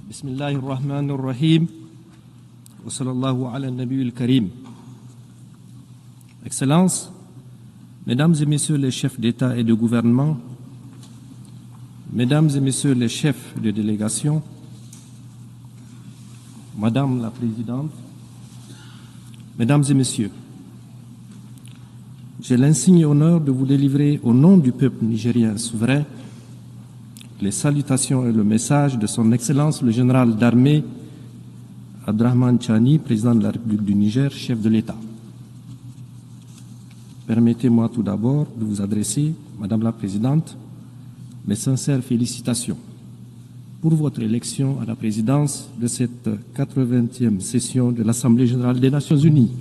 Bismillahir Rahmanir Rahim. Wa sallallahu ala nabiyil karim. Excellences, Mesdames et Messieurs les chefs d'État et de gouvernement, Mesdames et Messieurs les chefs de délégation, Madame la Présidente, Mesdames et Messieurs, j'ai l'insigne honneur de vous délivrer au nom du peuple nigérien souverain les salutations et le message de son Excellence le général d'armée Abdrahmane Chani, président de la République du Niger, chef de l'État. Permettez-moi tout d'abord de vous adresser, Madame la Présidente, mes sincères félicitations pour votre élection à la présidence de cette 80e session de l'Assemblée générale des Nations unies.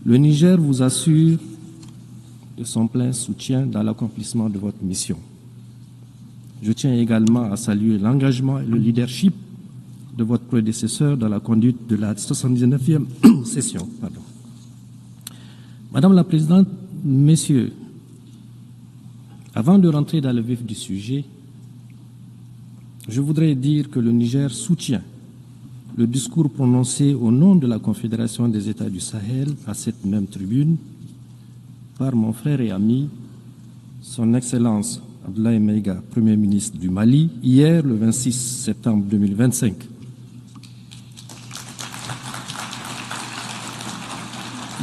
Le Niger vous assure de son plein soutien dans l'accomplissement de votre mission. Je tiens également à saluer l'engagement et le leadership de votre prédécesseur dans la conduite de la 79e session. Madame la Présidente, Messieurs, avant de rentrer dans le vif du sujet, je voudrais dire que le Niger soutient le discours prononcé au nom de la Confédération des États du Sahel à cette même tribune par mon frère et ami, son Excellence Abdoulaye Maïga, Premier ministre du Mali, hier le 26 septembre 2025.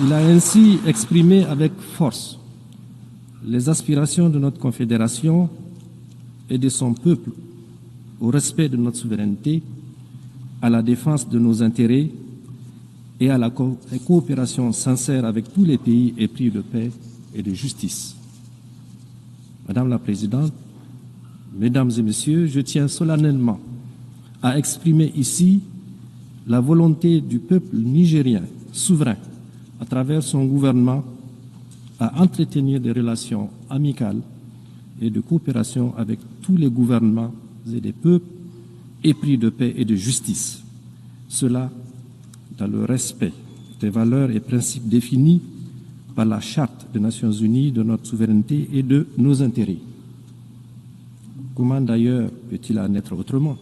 Il a ainsi exprimé avec force les aspirations de notre Confédération et de son peuple au respect de notre souveraineté, à la défense de nos intérêts et à la coopération sincère avec tous les pays épris de paix et de justice. Madame la Présidente, Mesdames et Messieurs, je tiens solennellement à exprimer ici la volonté du peuple nigérien souverain, à travers son gouvernement, à entretenir des relations amicales et de coopération avec tous les gouvernements et des peuples épris de paix et de justice. Cela dans le respect des valeurs et principes définis par la Charte des Nations Unies de notre souveraineté et de nos intérêts. Comment d'ailleurs peut-il en être autrement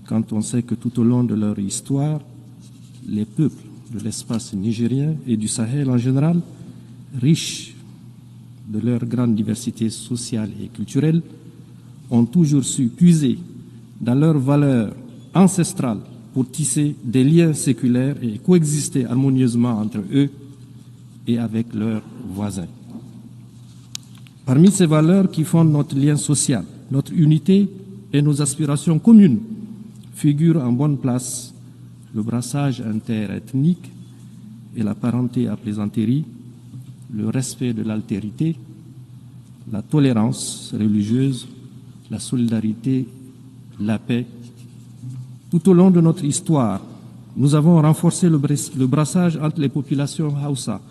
quand on sait que tout au long de leur histoire, les peuples de l'espace nigérien et du Sahel en général, riches de leur grande diversité sociale et culturelle, ont toujours su puiser dans leurs valeurs ancestrales pour tisser des liens séculaires et coexister harmonieusement entre eux et avec leurs voisins. Parmi ces valeurs qui fondent notre lien social, notre unité et nos aspirations communes, figurent en bonne place le brassage interethnique et la parenté à plaisanterie, le respect de l'altérité, la tolérance religieuse, la solidarité, la paix. Tout au long de notre histoire, nous avons renforcé le brassage entre les populations Hausa,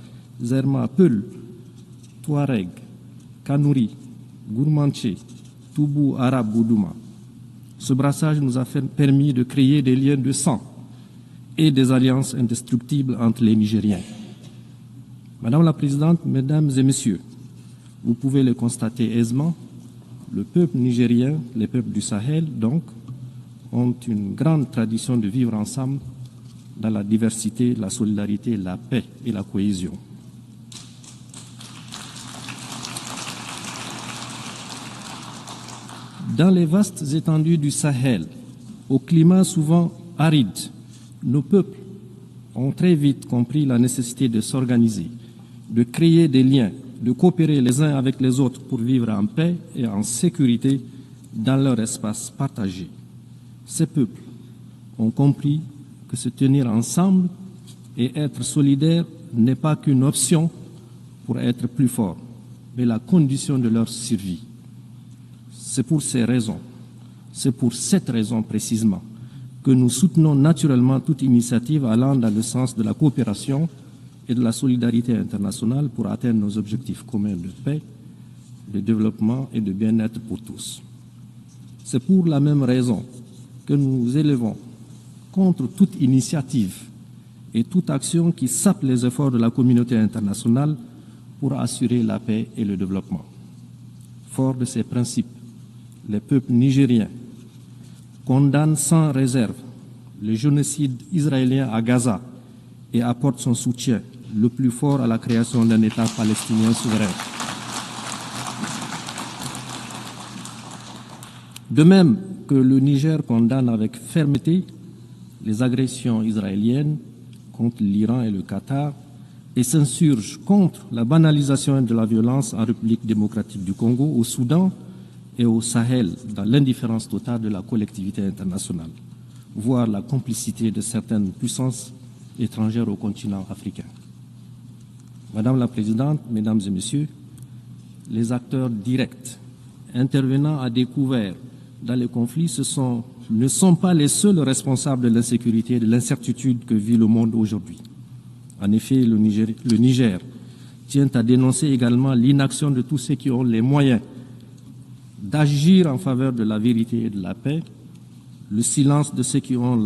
Zerma, Peul, Touareg, Kanouri, Gourmanché, Toubou, Arabe, Boudouma. Ce brassage nous a permis de créer des liens de sang et des alliances indestructibles entre les Nigériens. Madame la Présidente, Mesdames et Messieurs, vous pouvez le constater aisément, le peuple nigérien, les peuples du Sahel, donc, ont une grande tradition de vivre ensemble dans la diversité, la solidarité, la paix et la cohésion. Dans les vastes étendues du Sahel, au climat souvent aride, nos peuples ont très vite compris la nécessité de s'organiser, de créer des liens, de coopérer les uns avec les autres pour vivre en paix et en sécurité dans leur espace partagé. Ces peuples ont compris que se tenir ensemble et être solidaires n'est pas qu'une option pour être plus fort, mais la condition de leur survie. C'est pour ces raisons, c'est pour cette raison précisément, que nous soutenons naturellement toute initiative allant dans le sens de la coopération et de la solidarité internationale pour atteindre nos objectifs communs de paix, de développement et de bien-être pour tous. C'est pour la même raison que nous nous élevons contre toute initiative et toute action qui sape les efforts de la communauté internationale pour assurer la paix et le développement. Fort de ces principes, les peuples nigériens condamne sans réserve le génocide israélien à Gaza et apporte son soutien le plus fort à la création d'un État palestinien souverain. De même que le Niger condamne avec fermeté les agressions israéliennes contre l'Iran et le Qatar et s'insurge contre la banalisation de la violence en République démocratique du Congo, au Soudan et au Sahel, dans l'indifférence totale de la collectivité internationale, voire la complicité de certaines puissances étrangères au continent africain. Madame la Présidente, Mesdames et Messieurs, les acteurs directs intervenant à découvert dans les conflits ne sont pas les seuls responsables de l'insécurité et de l'incertitude que vit le monde aujourd'hui. En effet, le Niger tient à dénoncer également l'inaction de tous ceux qui ont les moyens d'agir en faveur de la vérité et de la paix. Le silence de ceux qui ont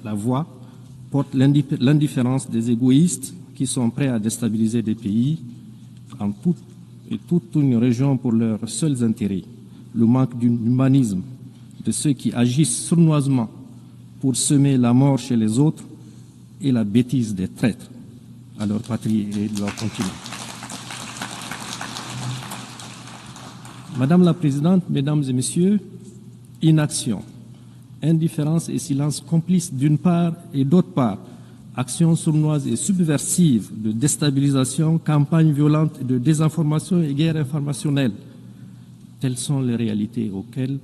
la voix porte l'indifférence des égoïstes qui sont prêts à déstabiliser des pays en toute une région pour leurs seuls intérêts. Le manque d'humanisme de ceux qui agissent sournoisement pour semer la mort chez les autres et la bêtise des traîtres à leur patrie et de leur continent. Madame la Présidente, Mesdames et Messieurs, inaction, indifférence et silence complices d'une part et d'autre part, actions sournoises et subversives de déstabilisation, campagnes violentes de désinformation et guerre informationnelle. Telles sont les réalités auxquelles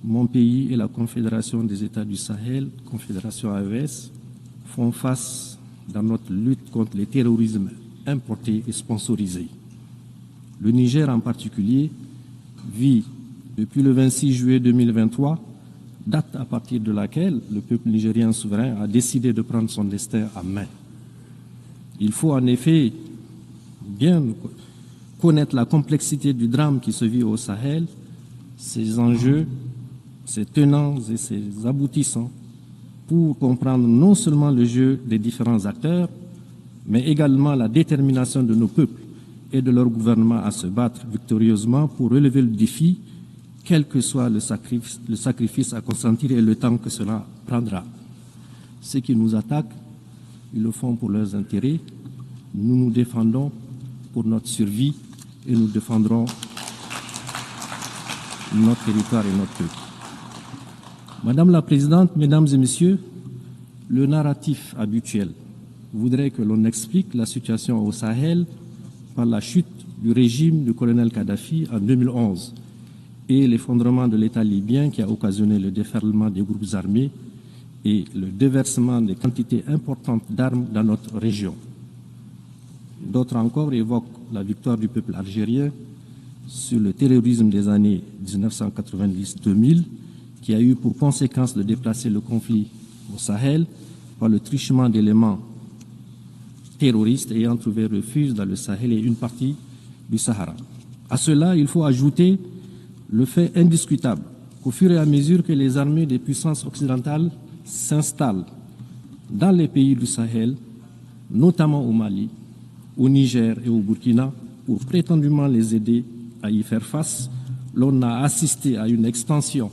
mon pays et la Confédération des États du Sahel, Confédération AES, font face dans notre lutte contre le terrorisme importé et sponsorisé. Le Niger en particulier vit depuis le 26 juillet 2023, date à partir de laquelle le peuple nigérien souverain a décidé de prendre son destin en main. Il faut en effet bien connaître la complexité du drame qui se vit au Sahel, ses enjeux, ses tenants et ses aboutissants, pour comprendre non seulement le jeu des différents acteurs, mais également la détermination de nos peuples et de leur gouvernement à se battre victorieusement pour relever le défi, quel que soit le sacrifice à consentir et le temps que cela prendra. Ceux qui nous attaquent, ils le font pour leurs intérêts. Nous nous défendons pour notre survie et nous défendrons notre territoire et notre peuple. Madame la Présidente, Mesdames et Messieurs, le narratif habituel voudrait que l'on explique la situation au Sahel par la chute du régime du colonel Kadhafi en 2011 et l'effondrement de l'État libyen qui a occasionné le déferlement des groupes armés et le déversement de quantités importantes d'armes dans notre région. D'autres encore évoquent la victoire du peuple algérien sur le terrorisme des années 1990-2000 qui a eu pour conséquence de déplacer le conflit au Sahel par le truchement d'éléments terroristes ayant trouvé refuge dans le Sahel et une partie du Sahara. À cela, il faut ajouter le fait indiscutable qu'au fur et à mesure que les armées des puissances occidentales s'installent dans les pays du Sahel, notamment au Mali, au Niger et au Burkina, pour prétendument les aider à y faire face, l'on a assisté à une extension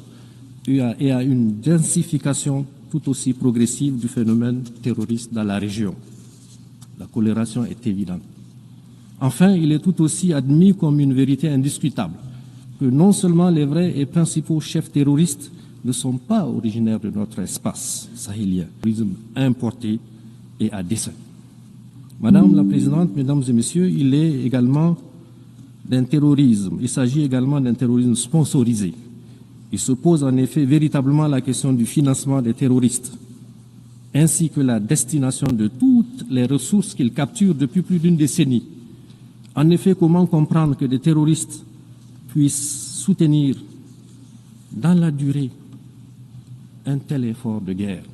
et à une densification tout aussi progressive du phénomène terroriste dans la région. La corrélation est évidente. Enfin, il est tout aussi admis comme une vérité indiscutable que non seulement les vrais et principaux chefs terroristes ne sont pas originaires de notre espace sahélien, terrorisme importé et à dessein. Madame la Présidente, Mesdames et Messieurs, il s'agit également d'un terrorisme sponsorisé. Il se pose en effet véritablement la question du financement des terroristes, ainsi que la destination de toutes les ressources qu'ils capturent depuis plus d'une décennie. En effet, comment comprendre que des terroristes puissent soutenir dans la durée un tel effort de guerre?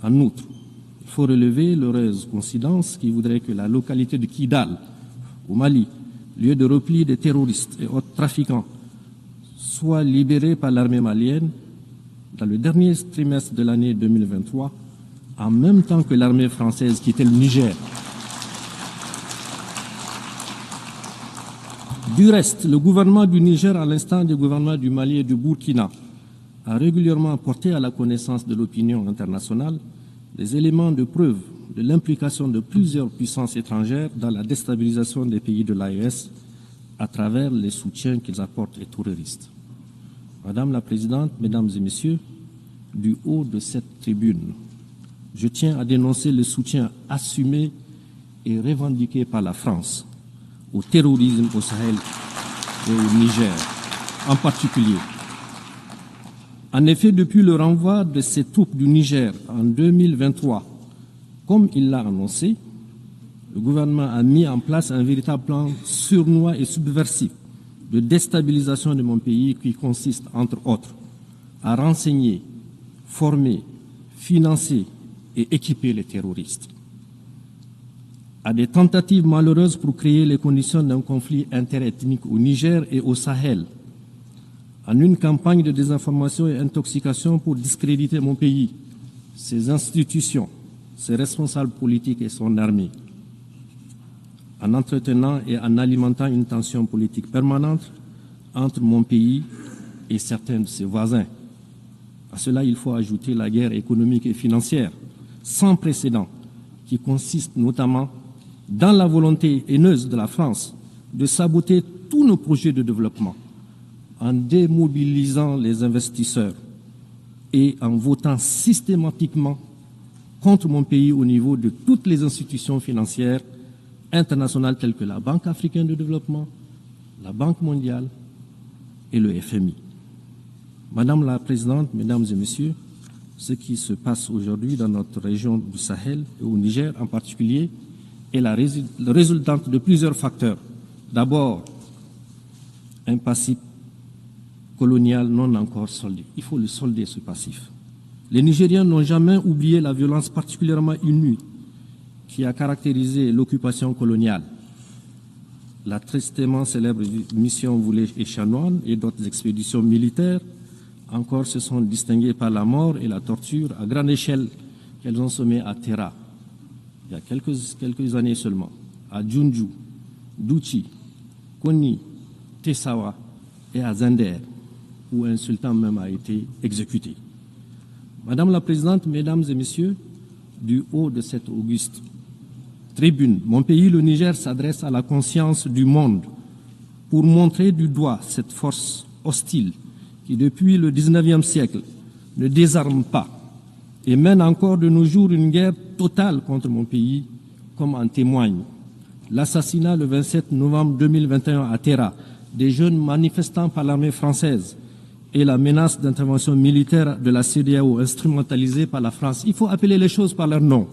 En outre, il faut relever l'heureuse coïncidence qui voudrait que la localité de Kidal, au Mali, lieu de repli des terroristes et autres trafiquants, soit libérée par l'armée malienne dans le dernier trimestre de l'année 2023, en même temps que l'armée française quittait le Niger. Du reste, le gouvernement du Niger, à l'instar du gouvernement du Mali et du Burkina, a régulièrement porté à la connaissance de l'opinion internationale des éléments de preuve de l'implication de plusieurs puissances étrangères dans la déstabilisation des pays de l'AES à travers les soutiens qu'ils apportent aux terroristes. Madame la Présidente, Mesdames et Messieurs, du haut de cette tribune, je tiens à dénoncer le soutien assumé et revendiqué par la France au terrorisme au Sahel et au Niger en particulier. En effet, depuis le renvoi de ces troupes du Niger en 2023, comme il l'a annoncé, le gouvernement a mis en place un véritable plan sournois et subversif de déstabilisation de mon pays qui consiste, entre autres, à renseigner, former, financer et équiper les terroristes. À des tentatives malheureuses pour créer les conditions d'un conflit interethnique au Niger et au Sahel, en une campagne de désinformation et intoxication pour discréditer mon pays, ses institutions, ses responsables politiques et son armée, en entretenant et en alimentant une tension politique permanente entre mon pays et certains de ses voisins. À cela, il faut ajouter la guerre économique et financière sans précédent qui consiste notamment dans la volonté haineuse de la France de saboter tous nos projets de développement en démobilisant les investisseurs et en votant systématiquement contre mon pays au niveau de toutes les institutions financières internationales telles que la Banque africaine de développement, la Banque mondiale et le FMI. Madame la Présidente, Mesdames et Messieurs, ce qui se passe aujourd'hui dans notre région du Sahel et au Niger en particulier est la résultante de plusieurs facteurs. D'abord, un passif colonial non encore soldé. Il faut le solder, ce passif. Les Nigériens n'ont jamais oublié la violence particulièrement inouïe qui a caractérisé l'occupation coloniale. La tristement célèbre mission Voulé et Chanoine et d'autres expéditions militaires encore se sont distinguées par la mort et la torture à grande échelle qu'elles ont semé à Terra, il y a quelques années seulement, à Djoundjou, Douchi, Koni, Tessawa et à Zender, où un sultan même a été exécuté. Madame la Présidente, Mesdames et Messieurs, du haut de cette auguste tribune, mon pays, le Niger, s'adresse à la conscience du monde pour montrer du doigt cette force hostile qui, depuis le XIXe siècle, ne désarme pas et mène encore de nos jours une guerre totale contre mon pays, comme en témoigne l'assassinat le 27 novembre 2021 à Terra des jeunes manifestants par l'armée française et la menace d'intervention militaire de la CEDEAO instrumentalisée par la France. Il faut appeler les choses par leur nom.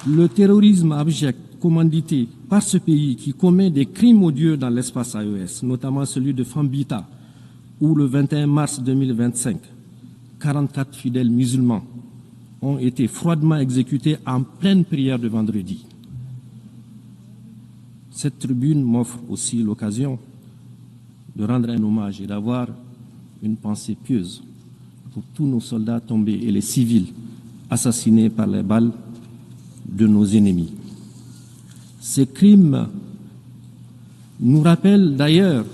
Le terrorisme abject commandité par ce pays qui commet des crimes odieux dans l'espace AES, notamment celui de Fambita, où le 21 mars 2025, 44 fidèles musulmans ont été froidement exécutés en pleine prière de vendredi. Cette tribune m'offre aussi l'occasion de rendre un hommage et d'avoir une pensée pieuse pour tous nos soldats tombés et les civils assassinés par les balles de nos ennemis. Ces crimes nous rappellent d'ailleurs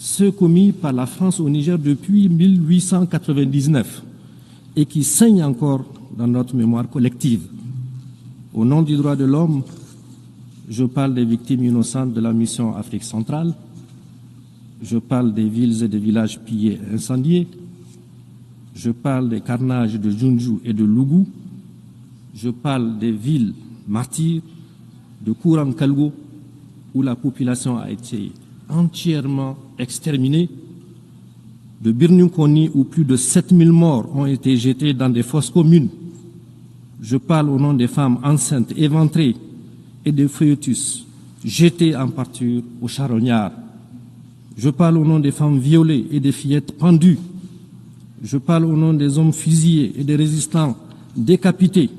ceux commis par la France au Niger depuis 1899 et qui saignent encore dans notre mémoire collective. Au nom du droit de l'homme, je parle des victimes innocentes de la mission Afrique centrale, je parle des villes et des villages pillés et incendiés, je parle des carnages de Djoundjou et de Lougou, je parle des villes martyrs de Kouran-Kalgo où la population a été entièrement exterminée, de Birnukoni où plus de 7000 morts ont été jetés dans des fosses communes. Je parle au nom des femmes enceintes, éventrées et des fœtus jetés en pâture aux charognards. Je parle au nom des femmes violées et des fillettes pendues. Je parle au nom des hommes fusillés et des résistants décapités.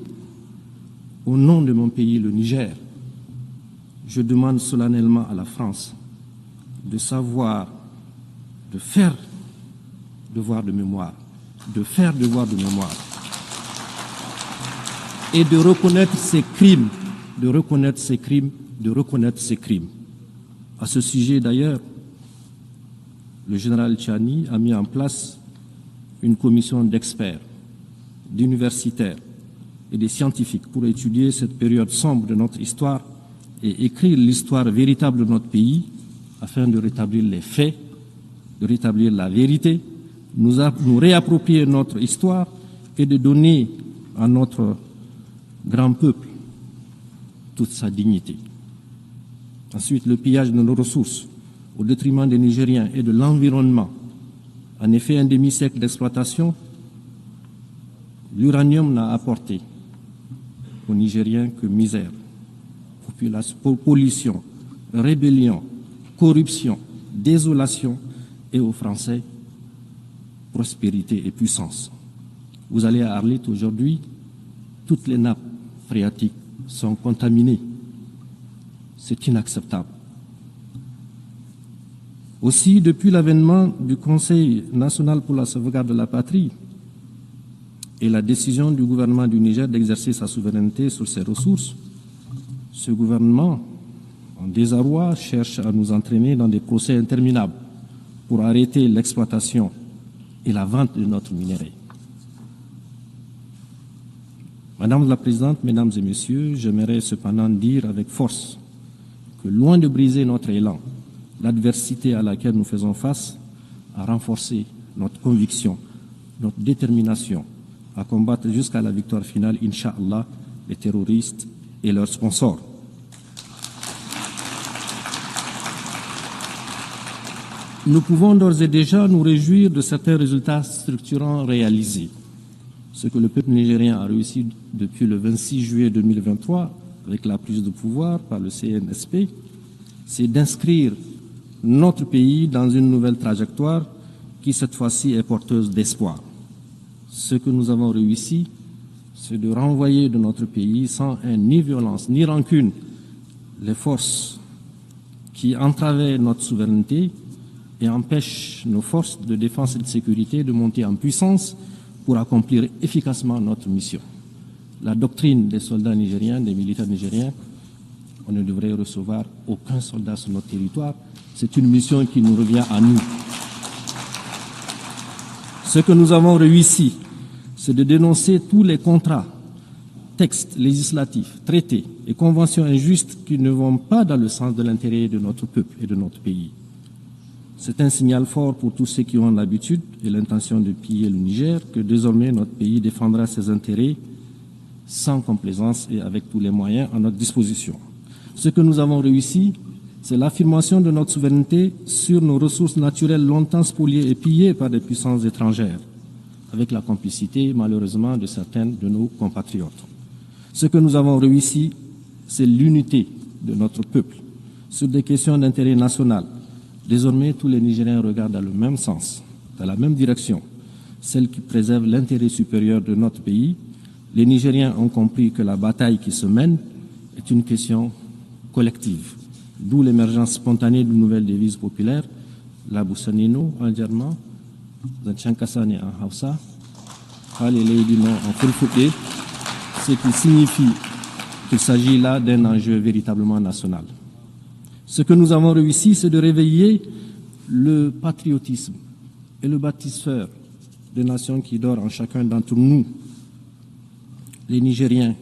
Au nom de mon pays, le Niger, je demande solennellement à la France de savoir, de faire devoir de mémoire, de faire devoir de mémoire et de reconnaître ces crimes, de reconnaître ces crimes, de reconnaître ces crimes. À ce sujet, d'ailleurs, le général Tchiani a mis en place une commission d'experts, d'universitaires et de scientifiques pour étudier cette période sombre de notre histoire et écrire l'histoire véritable de notre pays afin de rétablir les faits, de rétablir la vérité, nous réapproprier notre histoire et de donner à notre grand peuple toute sa dignité. Ensuite, le pillage de nos ressources au détriment des Nigériens et de l'environnement. En effet, un demi-siècle d'exploitation, l'uranium n'a apporté aux Nigériens que misère, pollution, rébellion, corruption, désolation et aux Français, prospérité et puissance. Vous allez à Arlit aujourd'hui, toutes les nappes phréatiques sont contaminées. C'est inacceptable. Aussi, depuis l'avènement du Conseil national pour la sauvegarde de la patrie et la décision du gouvernement du Niger d'exercer sa souveraineté sur ses ressources, ce gouvernement, en désarroi, cherche à nous entraîner dans des procès interminables pour arrêter l'exploitation et la vente de notre minerai. Madame la Présidente, Mesdames et Messieurs, j'aimerais cependant dire avec force que loin de briser notre élan, l'adversité à laquelle nous faisons face a renforcé notre conviction, notre détermination à combattre jusqu'à la victoire finale, Inch'Allah, les terroristes et leurs sponsors. Nous pouvons d'ores et déjà nous réjouir de certains résultats structurants réalisés. Ce que le peuple nigérien a réussi depuis le 26 juillet 2023, avec la prise de pouvoir par le CNSP, c'est d'inscrire notre pays dans une nouvelle trajectoire qui, cette fois-ci, est porteuse d'espoir. Ce que nous avons réussi, c'est de renvoyer de notre pays, sans haine, ni violence, ni rancune, les forces qui entravaient notre souveraineté et empêchent nos forces de défense et de sécurité de monter en puissance pour accomplir efficacement notre mission. La doctrine des soldats nigériens, des militaires nigériens, on ne devrait recevoir aucun soldat sur notre territoire. C'est une mission qui nous revient à nous. Ce que nous avons réussi, c'est de dénoncer tous les contrats, textes législatifs, traités et conventions injustes qui ne vont pas dans le sens de l'intérêt de notre peuple et de notre pays. C'est un signal fort pour tous ceux qui ont l'habitude et l'intention de piller le Niger que désormais notre pays défendra ses intérêts sans complaisance et avec tous les moyens à notre disposition. Ce que nous avons réussi, c'est l'affirmation de notre souveraineté sur nos ressources naturelles longtemps spoliées et pillées par des puissances étrangères, avec la complicité, malheureusement, de certains de nos compatriotes. Ce que nous avons réussi, c'est l'unité de notre peuple sur des questions d'intérêt national. Désormais, tous les Nigériens regardent dans le même sens, dans la même direction, celle qui préserve l'intérêt supérieur de notre pays. Les Nigériens ont compris que la bataille qui se mène est une question collective, d'où l'émergence spontanée d'une nouvelle devise populaire, la Boussanino en germain, Zanchankasane en Hausa, Haleleidino en Fulfouté, ce qui signifie qu'il s'agit là d'un enjeu véritablement national. Ce que nous avons réussi, c'est de réveiller le patriotisme et le bâtisseur des nations qui dort en chacun d'entre nous. Les Nigériens,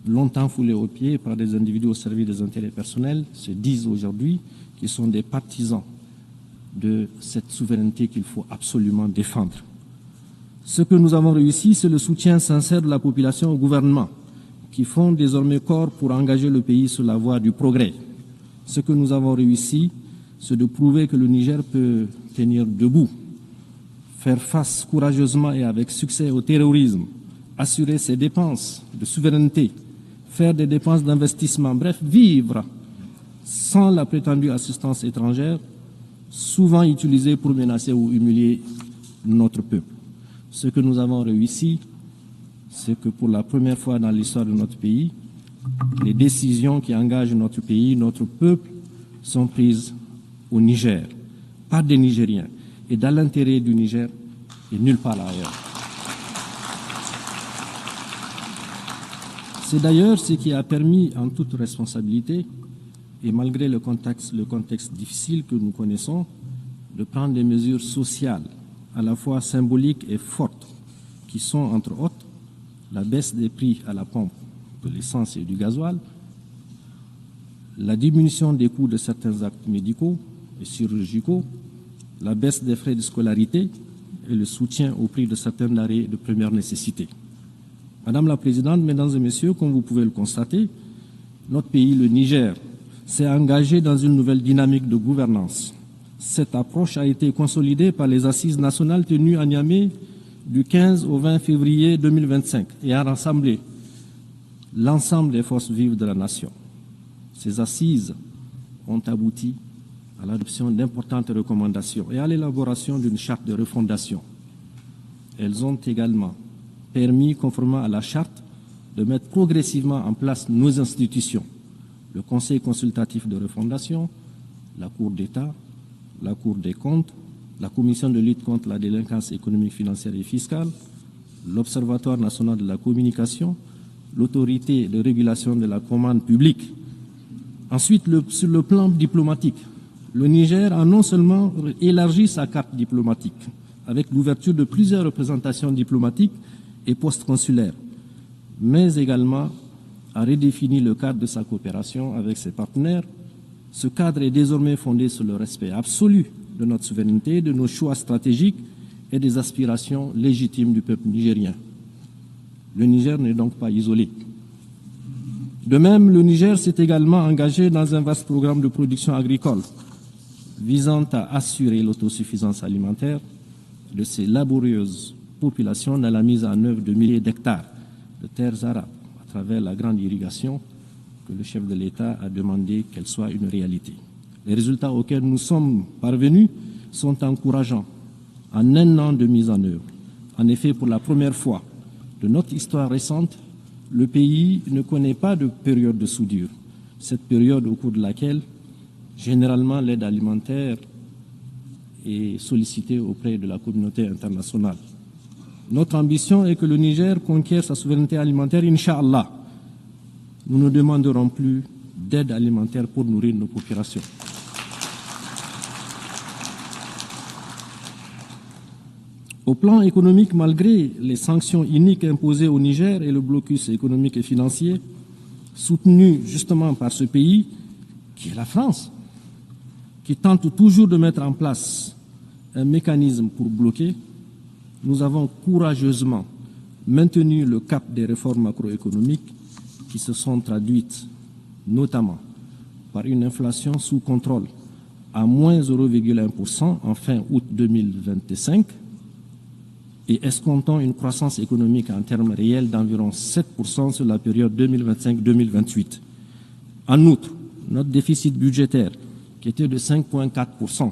longtemps foulés aux pieds par des individus au service des intérêts personnels, se disent aujourd'hui qu'ils sont des partisans de cette souveraineté qu'il faut absolument défendre. Ce que nous avons réussi, c'est le soutien sincère de la population au gouvernement, qui font désormais corps pour engager le pays sur la voie du progrès. Ce que nous avons réussi, c'est de prouver que le Niger peut tenir debout, faire face courageusement et avec succès au terrorisme, assurer ses dépenses de souveraineté, faire des dépenses d'investissement, bref, vivre sans la prétendue assistance étrangère, souvent utilisée pour menacer ou humilier notre peuple. Ce que nous avons réussi, c'est que pour la première fois dans l'histoire de notre pays, les décisions qui engagent notre pays, notre peuple, sont prises au Niger, par des Nigériens, et dans l'intérêt du Niger et nulle part ailleurs. C'est d'ailleurs ce qui a permis, en toute responsabilité, et malgré le contexte difficile que nous connaissons, de prendre des mesures sociales à la fois symboliques et fortes, qui sont entre autres la baisse des prix à la pompe de l'essence et du gasoil, la diminution des coûts de certains actes médicaux et chirurgicaux, la baisse des frais de scolarité et le soutien au prix de certains denrées de première nécessité. Madame la Présidente, Mesdames et Messieurs, comme vous pouvez le constater, notre pays, le Niger, s'est engagé dans une nouvelle dynamique de gouvernance. Cette approche a été consolidée par les assises nationales tenues à Niamey du 15 au 20 février 2025 et a rassemblé l'ensemble des forces vives de la nation. Ces assises ont abouti à l'adoption d'importantes recommandations et à l'élaboration d'une charte de refondation. Elles ont également permis, conformément à la charte, de mettre progressivement en place nos institutions, le Conseil consultatif de refondation, la Cour d'État, la Cour des comptes, la Commission de lutte contre la délinquance économique, financière et fiscale, l'Observatoire national de la communication, l'Autorité de régulation de la commande publique. Ensuite, sur le plan diplomatique, le Niger a non seulement élargi sa carte diplomatique avec l'ouverture de plusieurs représentations diplomatiques et postes consulaires, mais également a redéfini le cadre de sa coopération avec ses partenaires. Ce cadre est désormais fondé sur le respect absolu de notre souveraineté, de nos choix stratégiques et des aspirations légitimes du peuple nigérien. Le Niger n'est donc pas isolé. De même, le Niger s'est également engagé dans un vaste programme de production agricole visant à assurer l'autosuffisance alimentaire de ces laborieuses populations dans la mise en œuvre de milliers d'hectares de terres arables à travers la grande irrigation que le chef de l'État a demandé qu'elle soit une réalité. Les résultats auxquels nous sommes parvenus sont encourageants en un an de mise en œuvre. En effet, pour la première fois de notre histoire récente, le pays ne connaît pas de période de soudure. Cette période au cours de laquelle, généralement, l'aide alimentaire est sollicitée auprès de la communauté internationale. Notre ambition est que le Niger conquiert sa souveraineté alimentaire, Inch'Allah. Nous ne demanderons plus d'aide alimentaire pour nourrir nos populations. Au plan économique, malgré les sanctions iniques imposées au Niger et le blocus économique et financier, soutenu justement par ce pays, qui est la France, qui tente toujours de mettre en place un mécanisme pour bloquer, nous avons courageusement maintenu le cap des réformes macroéconomiques qui se sont traduites notamment par une inflation sous contrôle à moins 0,1% en fin août 2025 et escomptant une croissance économique en termes réels d'environ 7% sur la période 2025-2028. En outre, notre déficit budgétaire, qui était de 5,4%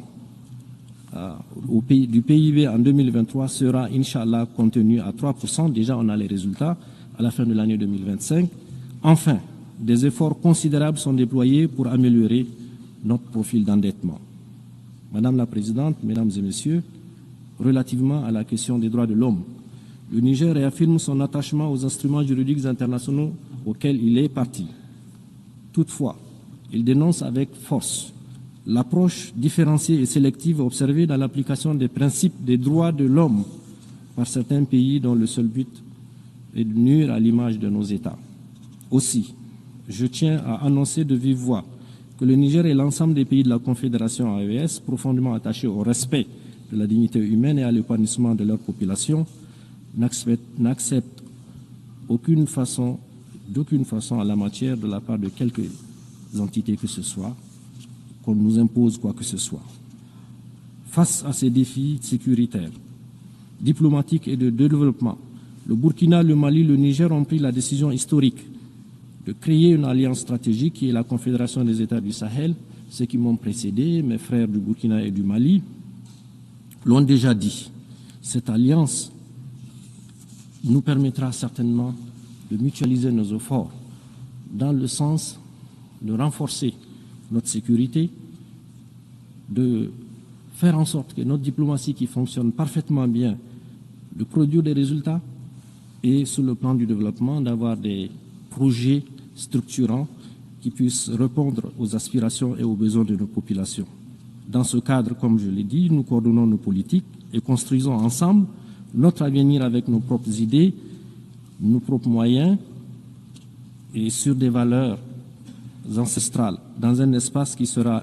du PIB en 2023, sera, Inch'Allah, contenu à 3%. Déjà, on a les résultats à la fin de l'année 2025. Enfin, des efforts considérables sont déployés pour améliorer notre profil d'endettement. Madame la Présidente, Mesdames et Messieurs, relativement à la question des droits de l'homme, le Niger réaffirme son attachement aux instruments juridiques internationaux auxquels il est partie. Toutefois, il dénonce avec force l'approche différenciée et sélective observée dans l'application des principes des droits de l'homme par certains pays dont le seul but est de nuire à l'image de nos États. Aussi, je tiens à annoncer de vive voix que le Niger et l'ensemble des pays de la Confédération AES, profondément attachés au respect de la dignité humaine et à l'épanouissement de leur population, n'acceptent d'aucune façon en la matière de la part de quelques entités que ce soit, qu'on nous impose quoi que ce soit. Face à ces défis sécuritaires, diplomatiques et de développement, le Burkina, le Mali, le Niger ont pris la décision historique de créer une alliance stratégique qui est la Confédération des États du Sahel. Ceux qui m'ont précédé, mes frères du Burkina et du Mali, l'ont déjà dit. Cette alliance nous permettra certainement de mutualiser nos efforts dans le sens de renforcer notre sécurité, de faire en sorte que notre diplomatie qui fonctionne parfaitement bien, de produire des résultats et sur le plan du développement, d'avoir des projets structurants qui puisse répondre aux aspirations et aux besoins de nos populations. Dans ce cadre, comme je l'ai dit, nous coordonnons nos politiques et construisons ensemble notre avenir avec nos propres idées, nos propres moyens et sur des valeurs ancestrales, dans un espace qui sera,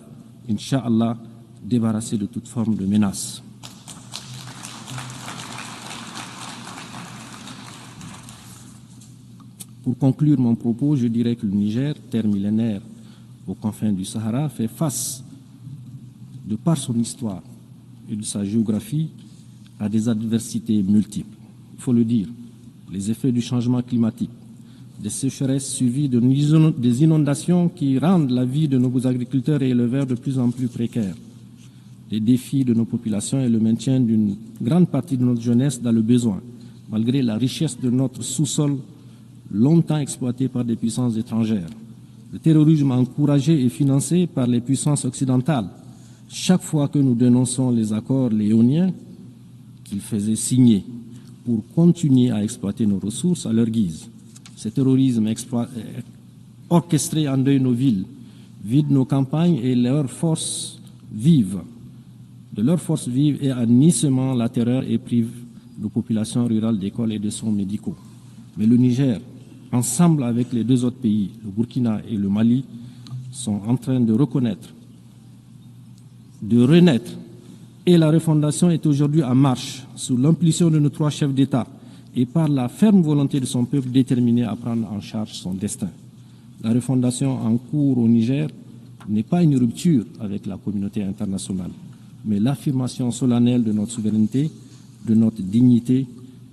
Inch'Allah, débarrassé de toute forme de menace. Pour conclure mon propos, je dirais que le Niger, terre millénaire aux confins du Sahara, fait face, de par son histoire et de sa géographie, à des adversités multiples. Il faut le dire, les effets du changement climatique, des sécheresses suivies des inondations qui rendent la vie de nos agriculteurs et éleveurs de plus en plus précaire, les défis de nos populations et le maintien d'une grande partie de notre jeunesse dans le besoin, malgré la richesse de notre sous-sol longtemps exploité par des puissances étrangères. Le terrorisme encouragé et financé par les puissances occidentales. Chaque fois que nous dénonçons les accords léoniens qu'ils faisaient signer pour continuer à exploiter nos ressources à leur guise. Ce terrorisme orchestré endeuille nos villes, vide nos campagnes et leurs forces vives. De leurs forces vives et en la terreur et prive nos populations rurales d'écoles et de soins médicaux. Mais le Niger, ensemble avec les deux autres pays, le Burkina et le Mali, sont en train de reconnaître, de renaître. Et la refondation est aujourd'hui en marche, sous l'impulsion de nos trois chefs d'État et par la ferme volonté de son peuple déterminé à prendre en charge son destin. La refondation en cours au Niger n'est pas une rupture avec la communauté internationale, mais l'affirmation solennelle de notre souveraineté, de notre dignité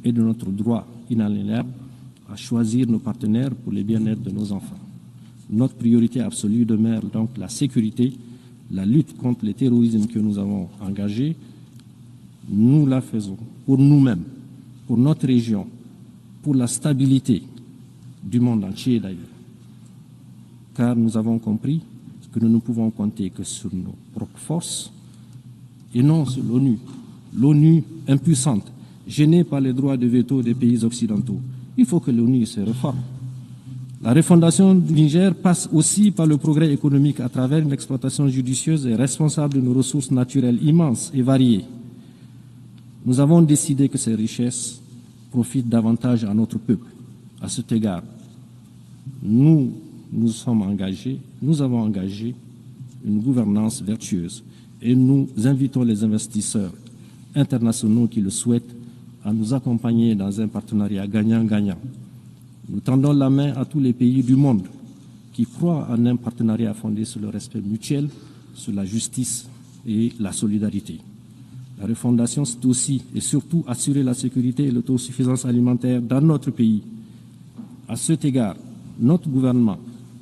et de notre droit inaliénable à choisir nos partenaires pour le bien-être de nos enfants. Notre priorité absolue demeure donc la sécurité, la lutte contre le terrorisme que nous avons engagé. Nous la faisons pour nous-mêmes, pour notre région, pour la stabilité du monde entier d'ailleurs. Car nous avons compris que nous ne pouvons compter que sur nos propres forces et non sur l'ONU. L'ONU impuissante, gênée par les droits de veto des pays occidentaux. Il faut que l'ONU se réforme. La refondation du Niger passe aussi par le progrès économique à travers une exploitation judicieuse et responsable de nos ressources naturelles immenses et variées. Nous avons décidé que ces richesses profitent davantage à notre peuple. À cet égard, nous avons engagé une gouvernance vertueuse et nous invitons les investisseurs internationaux qui le souhaitent à nous accompagner dans un partenariat gagnant-gagnant. Nous tendons la main à tous les pays du monde qui croient en un partenariat fondé sur le respect mutuel, sur la justice et la solidarité. La refondation, c'est aussi et surtout assurer la sécurité et l'autosuffisance alimentaire dans notre pays. À cet égard, notre gouvernement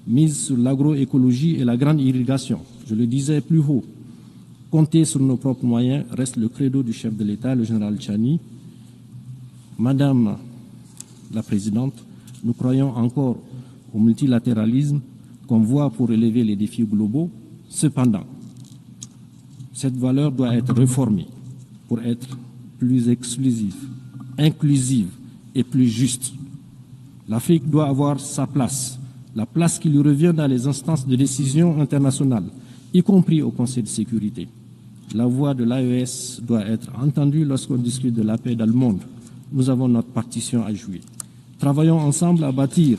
mise sur l'agroécologie et la grande irrigation. Je le disais plus haut, compter sur nos propres moyens reste le credo du chef de l'État, le général Tchani. Madame la Présidente, nous croyons encore au multilatéralisme comme voie pour relever les défis globaux. Cependant, cette valeur doit être réformée pour être plus exclusive, inclusive et plus juste. L'Afrique doit avoir sa place, la place qui lui revient dans les instances de décision internationales, y compris au Conseil de sécurité. La voix de l'AES doit être entendue lorsqu'on discute de la paix dans le monde. Nous avons notre partition à jouer. Travaillons ensemble à bâtir.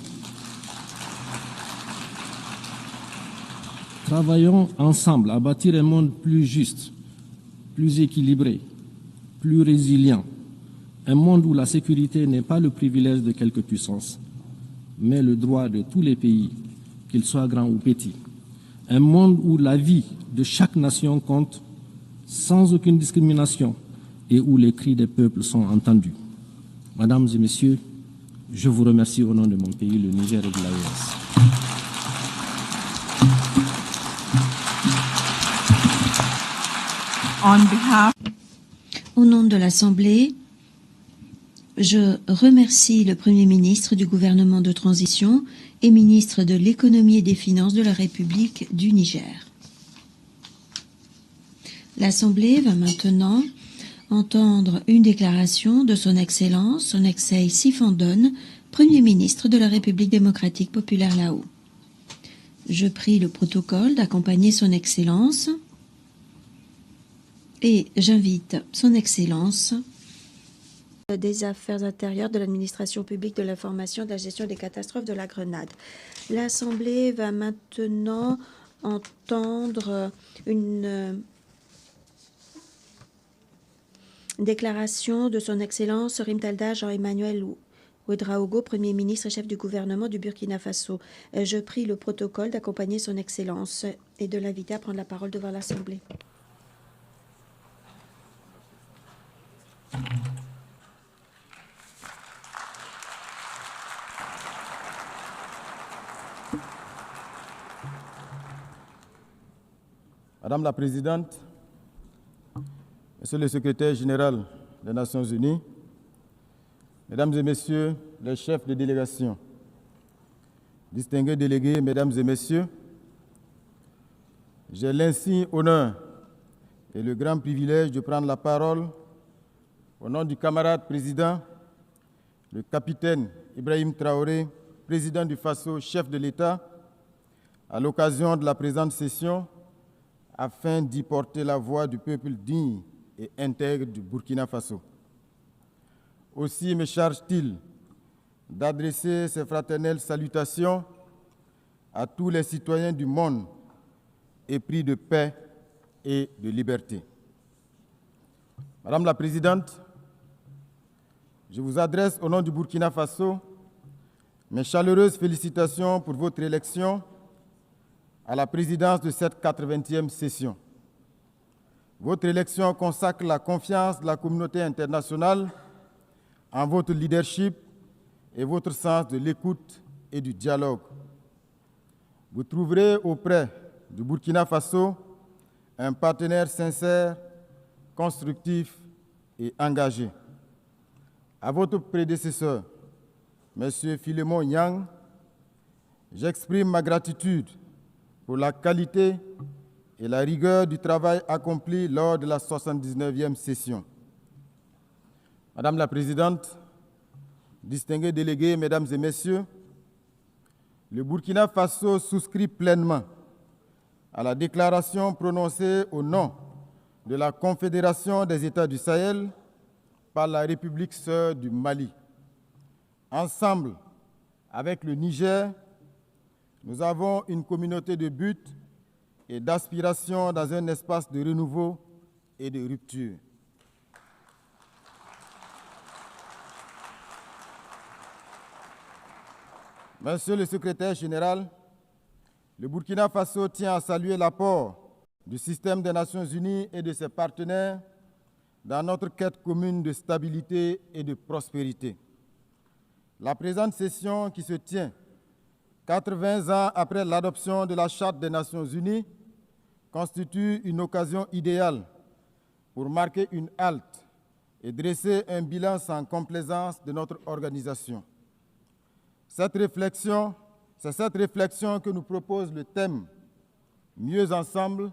Travaillons ensemble à bâtir un monde plus juste, plus équilibré, plus résilient. Un monde où la sécurité n'est pas le privilège de quelques puissances, mais le droit de tous les pays, qu'ils soient grands ou petits. Un monde où la vie de chaque nation compte sans aucune discrimination et où les cris des peuples sont entendus. Mesdames et messieurs, je vous remercie au nom de mon pays, le Niger et de l'AES. Au nom de l'Assemblée, je remercie le Premier ministre du gouvernement de transition et ministre de l'économie et des finances de la République du Niger. L'Assemblée va maintenant entendre une déclaration de son Excellence, son Excellence Sifandone, Premier ministre de la République démocratique populaire Lao. Je prie le protocole d'accompagner son Excellence et j'invite son Excellence des Affaires intérieures, de l'administration publique, de l'information, de la gestion des catastrophes de la Grenade. L'Assemblée va maintenant entendre une déclaration de son Excellence Rimtalda Jean-Emmanuel Ouedraogo, Premier ministre et chef du gouvernement du Burkina Faso. Je prie le protocole d'accompagner son Excellence et de l'inviter à prendre la parole devant l'Assemblée. Madame la Présidente, Monsieur le Secrétaire général des Nations Unies, Mesdames et Messieurs les chefs de délégation, distingués délégués, Mesdames et Messieurs, j'ai l'insigne honneur et le grand privilège de prendre la parole au nom du camarade président, le capitaine Ibrahim Traoré, président du Faso, chef de l'État, à l'occasion de la présente session, afin d'y porter la voix du peuple digne et intègre du Burkina Faso. Aussi me charge-t-il d'adresser ces fraternelles salutations à tous les citoyens du monde épris de paix et de liberté. Madame la Présidente, je vous adresse au nom du Burkina Faso mes chaleureuses félicitations pour votre élection à la présidence de cette 80e session. Votre élection consacre la confiance de la communauté internationale en votre leadership et votre sens de l'écoute et du dialogue. Vous trouverez auprès du Burkina Faso un partenaire sincère, constructif et engagé. À votre prédécesseur, M. Philémon Yang, j'exprime ma gratitude pour la qualité et la rigueur du travail accompli lors de la 79e session. Madame la Présidente, distingués délégués, Mesdames et Messieurs, le Burkina Faso souscrit pleinement à la déclaration prononcée au nom de la Confédération des États du Sahel par la République sœur du Mali. Ensemble, avec le Niger, nous avons une communauté de buts et d'aspiration dans un espace de renouveau et de rupture. Monsieur le Secrétaire général, le Burkina Faso tient à saluer l'apport du système des Nations Unies et de ses partenaires dans notre quête commune de stabilité et de prospérité. La présente session qui se tient 80 ans après l'adoption de la Charte des Nations Unies constitue une occasion idéale pour marquer une halte et dresser un bilan sans complaisance de notre organisation. C'est cette réflexion que nous propose le thème « Mieux ensemble,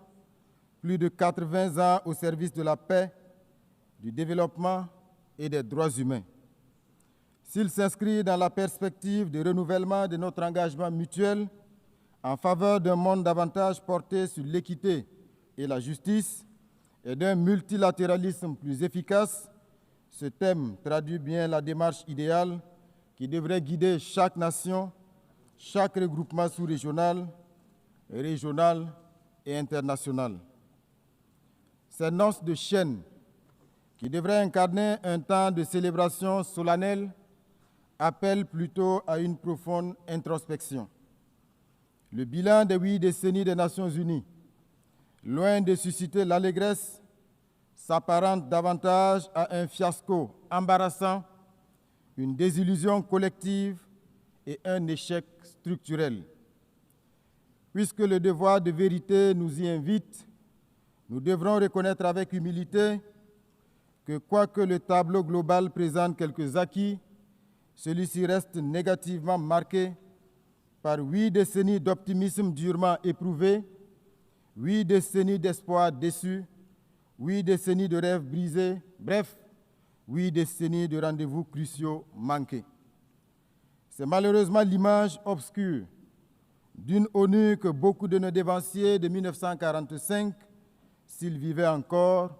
plus de 80 ans au service de la paix, du développement et des droits humains ». S'il s'inscrit dans la perspective de renouvellement de notre engagement mutuel en faveur d'un monde davantage porté sur l'équité et la justice et d'un multilatéralisme plus efficace, ce thème traduit bien la démarche idéale qui devrait guider chaque nation, chaque regroupement sous-régional, régional et international. Ces noces de chaîne qui devraient incarner un temps de célébration solennelle appelle plutôt à une profonde introspection. Le bilan des 8 décennies des Nations Unies, loin de susciter l'allégresse, s'apparente davantage à un fiasco embarrassant, une désillusion collective et un échec structurel. Puisque le devoir de vérité nous y invite, nous devrons reconnaître avec humilité que quoique le tableau global présente quelques acquis, celui-ci reste négativement marqué par 8 décennies d'optimisme durement éprouvé, 8 décennies d'espoir déçus, 8 décennies de rêves brisés, bref, 8 décennies de rendez-vous cruciaux manqués. C'est malheureusement l'image obscure d'une ONU que beaucoup de nos dévanciers de 1945, s'ils vivaient encore,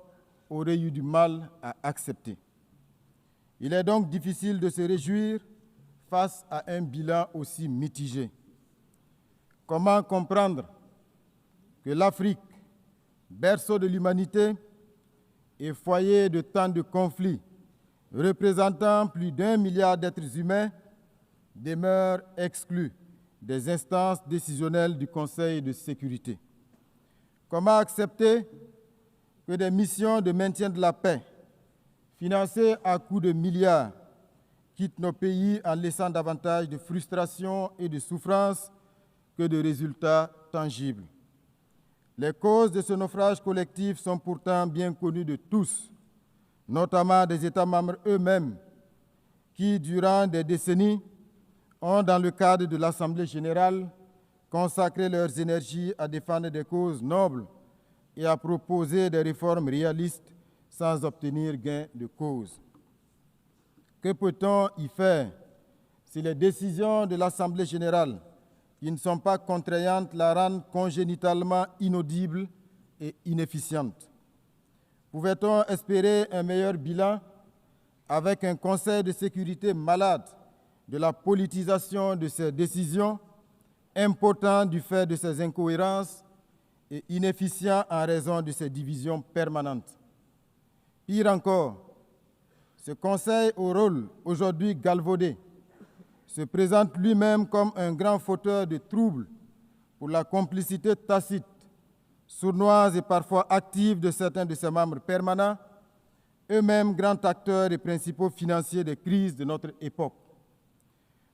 auraient eu du mal à accepter. Il est donc difficile de se réjouir face à un bilan aussi mitigé. Comment comprendre que l'Afrique, berceau de l'humanité et foyer de tant de conflits, représentant plus d'1 milliard d'êtres humains, demeure exclue des instances décisionnelles du Conseil de sécurité? Comment accepter que des missions de maintien de la paix, financées à coups de milliards, quittent nos pays en laissant davantage de frustration et de souffrance que de résultats tangibles? Les causes de ce naufrage collectif sont pourtant bien connues de tous, notamment des États membres eux-mêmes, qui, durant des décennies, ont, dans le cadre de l'Assemblée générale, consacré leurs énergies à défendre des causes nobles et à proposer des réformes réalistes sans obtenir gain de cause. Que peut-on y faire si les décisions de l'Assemblée générale, qui ne sont pas contraignantes, la rendent congénitalement inaudible et inefficiente? Pouvait-on espérer un meilleur bilan avec un Conseil de sécurité malade de la politisation de ses décisions, impotent du fait de ses incohérences et inefficient en raison de ses divisions permanentes? Pire encore, ce Conseil au rôle aujourd'hui galvaudé se présente lui-même comme un grand fauteur de troubles pour la complicité tacite, sournoise et parfois active de certains de ses membres permanents, eux-mêmes grands acteurs et principaux financiers des crises de notre époque.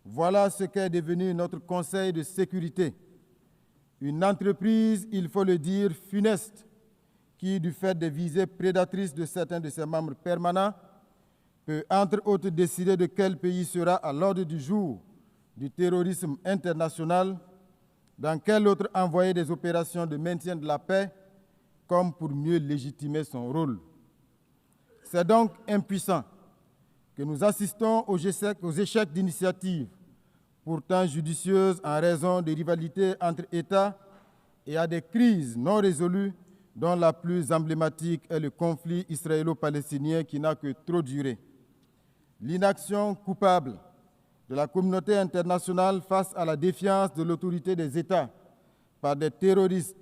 Voilà ce qu'est devenu notre Conseil de sécurité, une entreprise, il faut le dire, funeste, qui, du fait des visées prédatrices de certains de ses membres permanents, peut, entre autres, décider de quel pays sera à l'ordre du jour du terrorisme international, dans quel autre envoyer des opérations de maintien de la paix, comme pour mieux légitimer son rôle. C'est donc impuissant que nous assistons aux échecs d'initiatives, pourtant judicieuses en raison des rivalités entre États et à des crises non résolues, dont la plus emblématique est le conflit israélo-palestinien qui n'a que trop duré. L'inaction coupable de la communauté internationale face à la défiance de l'autorité des États par des terroristes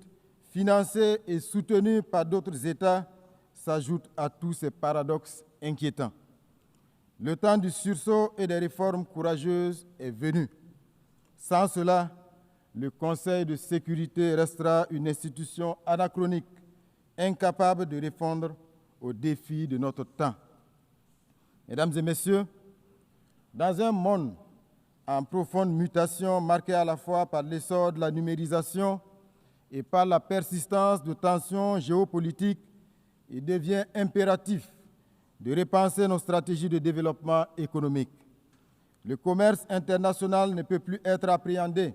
financés et soutenus par d'autres États s'ajoute à tous ces paradoxes inquiétants. Le temps du sursaut et des réformes courageuses est venu. Sans cela, le Conseil de sécurité restera une institution anachronique, incapable de répondre aux défis de notre temps. Mesdames et messieurs, dans un monde en profonde mutation marqué à la fois par l'essor de la numérisation et par la persistance de tensions géopolitiques, il devient impératif de repenser nos stratégies de développement économique. Le commerce international ne peut plus être appréhendé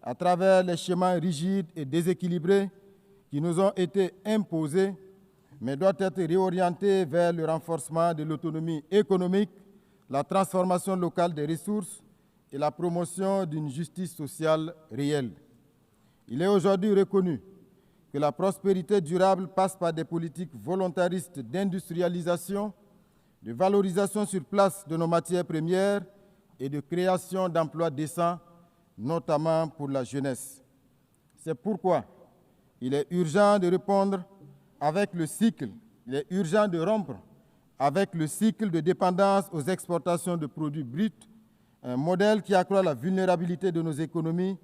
à travers les schémas rigides et déséquilibrés qui nous ont été imposés, mais doit être réorienté vers le renforcement de l'autonomie économique, la transformation locale des ressources et la promotion d'une justice sociale réelle. Il est aujourd'hui reconnu que la prospérité durable passe par des politiques volontaristes d'industrialisation, de valorisation sur place de nos matières premières et de création d'emplois décents, notamment pour la jeunesse. C'est pourquoi il est urgent de répondre avec le cycle, il est urgent de rompre avec le cycle de dépendance aux exportations de produits bruts, un modèle qui accroît la vulnérabilité de nos économies